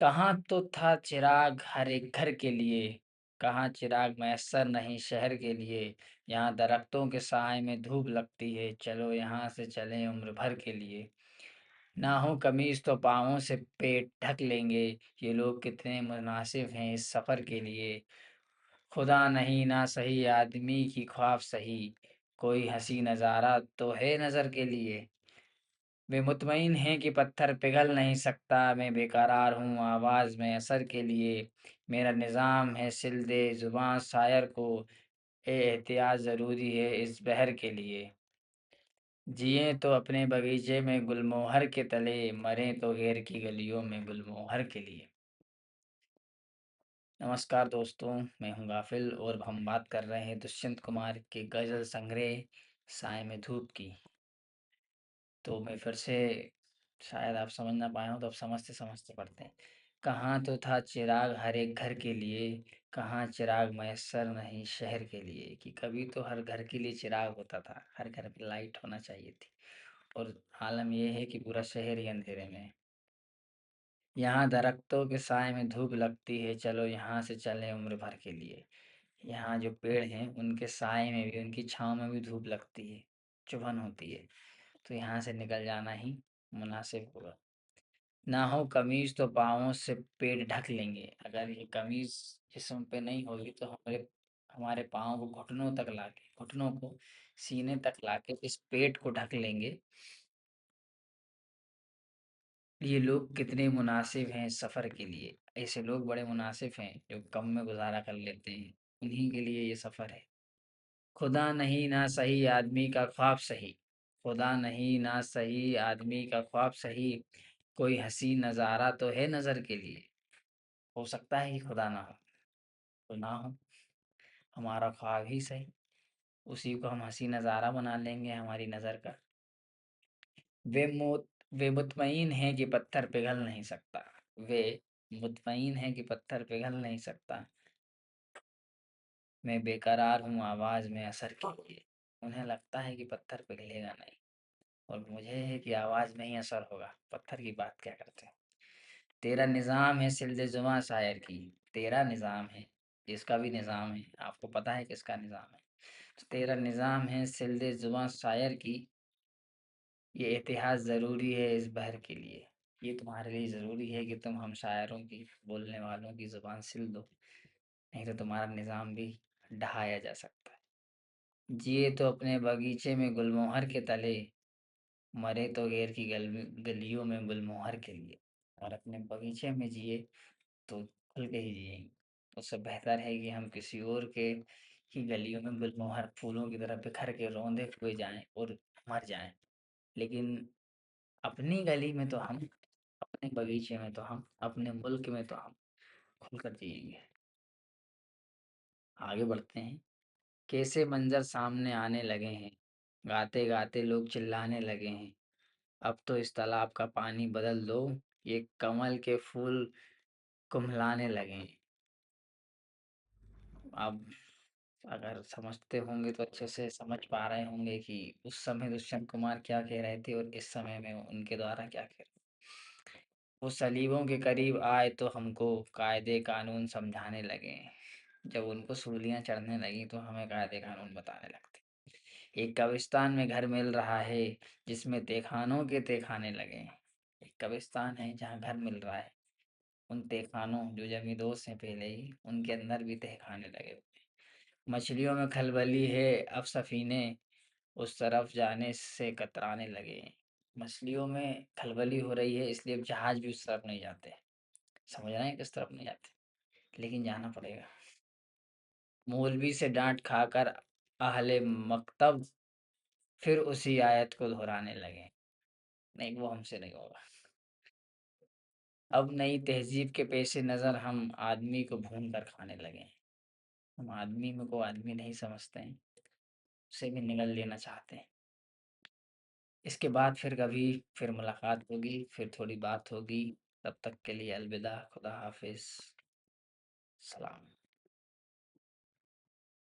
کہاں تو تھا چراغ ہر ایک گھر کے لیے، کہاں چراغ میسر نہیں شہر کے لیے، یہاں درختوں کے سائے میں دھوپ لگتی ہے، چلو یہاں سے چلیں عمر بھر کے لیے۔ نہ ہو قمیص تو پاؤں سے پیٹ ڈھک لیں گے، یہ لوگ کتنے مناسب ہیں اس سفر کے لیے۔ خدا نہیں نہ صحیح آدمی کی خواب صحیح، کوئی ہنسی نظارہ تو ہے نظر کے لیے۔ وہ مطمئن ہیں کہ پتھر پگھل نہیں سکتا، میں بے قرار ہوں آواز میں اثر کے لیے۔ میرا نظام ہے سل دے زباں شاعر کو، اے احتیاط ضروری ہے اس بہر کے لیے۔ جئیں تو اپنے باغیچے میں گل موہر کے تلے، مریں تو غیر کی گلیوں میں گل موہر کے لیے۔ نمسکار دوستوں، میں ہوں غافل اور ہم بات کر رہے ہیں دشینت کمار کے غزل سنگرہ سائے میں دھوپ کی۔ تو میں پھر سے شاید آپ سمجھ نہ پائے ہوں تو اب سمجھتے سمجھتے پڑھتے ہیں۔ کہاں تو تھا چراغ ہر ایک گھر کے لیے، کہاں چراغ میسر نہیں شہر کے لیے، کہ کبھی تو ہر گھر کے لیے چراغ ہوتا تھا، ہر گھر پہ لائٹ ہونا چاہیے تھی، اور عالم یہ ہے کہ پورا شہر ہی اندھیرے میں ہے۔ یہاں درختوں کے سائے میں دھوپ لگتی ہے، چلو یہاں سے چلیں عمر بھر کے لیے۔ یہاں جو پیڑ ہیں ان کے سائے میں بھی، ان کی چھاؤں میں بھی دھوپ لگتی ہے، چبھن ہوتی ہے، تو یہاں سے نکل جانا ہی مناسب ہوگا۔ نہ ہو قمیض تو پاؤں سے پیٹ ڈھک لیں گے، اگر یہ قمیض جسم پہ نہیں ہوگی تو ہمارے پاؤں کو گھٹنوں تک لا کے، گھٹنوں کو سینے تک لا کے اس پیٹ کو ڈھک لیں گے۔ یہ لوگ کتنے مناسب ہیں اس سفر کے لیے، ایسے لوگ بڑے مناسب ہیں جو کم میں گزارا کر لیتے ہیں، انہی کے لیے یہ سفر ہے۔ خدا نہیں نہ صحیح آدمی کا خواب صحیح، خدا نہیں نہ صحیح آدمی کا خواب صحیح، کوئی ہنسی نظارہ تو ہے نظر کے لیے۔ ہو سکتا ہے کہ خدا نہ ہو، تو نہ ہو، ہمارا خواب ہی صحیح، اسی کو ہم ہنسی نظارہ بنا لیں گے ہماری نظر کا۔ وہ مطمئن ہیں کہ پتھر پگھل نہیں سکتا، وہ مطمئن ہیں کہ پتھر پگھل نہیں سکتا، میں بے قرار ہوں آواز میں اثر کے لیے۔ انہیں لگتا ہے کہ پتھر پگھلے گا نہیں، اور مجھے ہے کہ آواز میں ہی اثر ہوگا، پتھر کی بات کیا کرتے ہیں۔ تیرا نظام ہے سلد زباں شاعر کی، تیرا نظام ہے، جس کا بھی نظام ہے، آپ کو پتہ ہے کس کا نظام ہے، تو تیرا نظام ہے سلد زباں شاعر کی، یہ اتحاد ضروری ہے اس بہر کے لیے۔ یہ تمہارے لیے ضروری ہے کہ تم ہم شاعروں کی، بولنے والوں کی زبان سل دو، نہیں تو تمہارا نظام بھی ڈھایا جا سکتا ہے۔ جیے تو اپنے باغیچے میں گل موہر کے تلے، مرے تو غیر کی گلیوں میں گل موہر کے لیے۔ اور اپنے باغیچے میں جیے تو کھل کے ہی جئیں، اس سے بہتر ہے کہ ہم کسی اور کے کی گلیوں میں گل موہر پھولوں کی طرح بکھر کے روندے ہوئے جائیں اور مر جائیں، لیکن اپنی گلی میں تو ہم، اپنے باغیچے میں تو ہم، اپنے ملک میں تو ہم کھل کر جئیں گے۔ آگے بڑھتے ہیں۔ کیسے منظر سامنے آنے لگے ہیں، گاتے گاتے لوگ چلانے لگے ہیں، اب تو اس تالاب کا پانی بدل دو، یہ کمل کے پھول کملانے لگے ہیں۔ اب اگر سمجھتے ہوں گے تو اچھے سے سمجھ پا رہے ہوں گے کہ اس سمے دشینت کمار کیا کہہ رہے تھے اور اس سمے میں ان کے دوارا کیا کہہ رہے۔ وہ صلیبوں کے قریب آئے تو ہم کو قاعدے قانون سمجھانے لگے، جب ان کو سولیاں چڑھنے لگیں تو ہمیں قاعدے قانون بتانے لگتے۔ ایک قبرستان میں گھر مل رہا ہے جس میں تہخانوں کے تہخانے لگے ہیں۔ ایک قبرستان ہے جہاں گھر مل رہا ہے، ان تہخانوں جو جمیندوز ہیں پہلے ہی، ان کے اندر بھی تہخانے لگے ہوئے ہیں۔ مچھلیوں میں کھلبلی ہے اب سفینے اس طرف جانے سے کترانے لگے ہیں۔ مچھلیوں میں کھلبلی ہو رہی ہے، اس لیے اب جہاز بھی اس طرف نہیں جاتے، سمجھ رہے ہیں کس طرف نہیں جاتے، لیکن جانا پڑے گا۔ مولوی سے ڈانٹ کھا کر اہل مکتب پھر اسی آیت کو دہرانے لگے، نہیں وہ ہم سے نہیں ہوگا۔ اب نئی تہذیب کے پیش نظر ہم آدمی کو بھون کر کھانے لگے ہیں، ہم آدمی میں کو آدمی نہیں سمجھتے ہیں، اسے بھی نگل لینا چاہتے ہیں۔ اس کے بعد پھر کبھی پھر ملاقات ہوگی، پھر تھوڑی بات ہوگی، تب تک کے لیے الوداع، خدا حافظ، سلام۔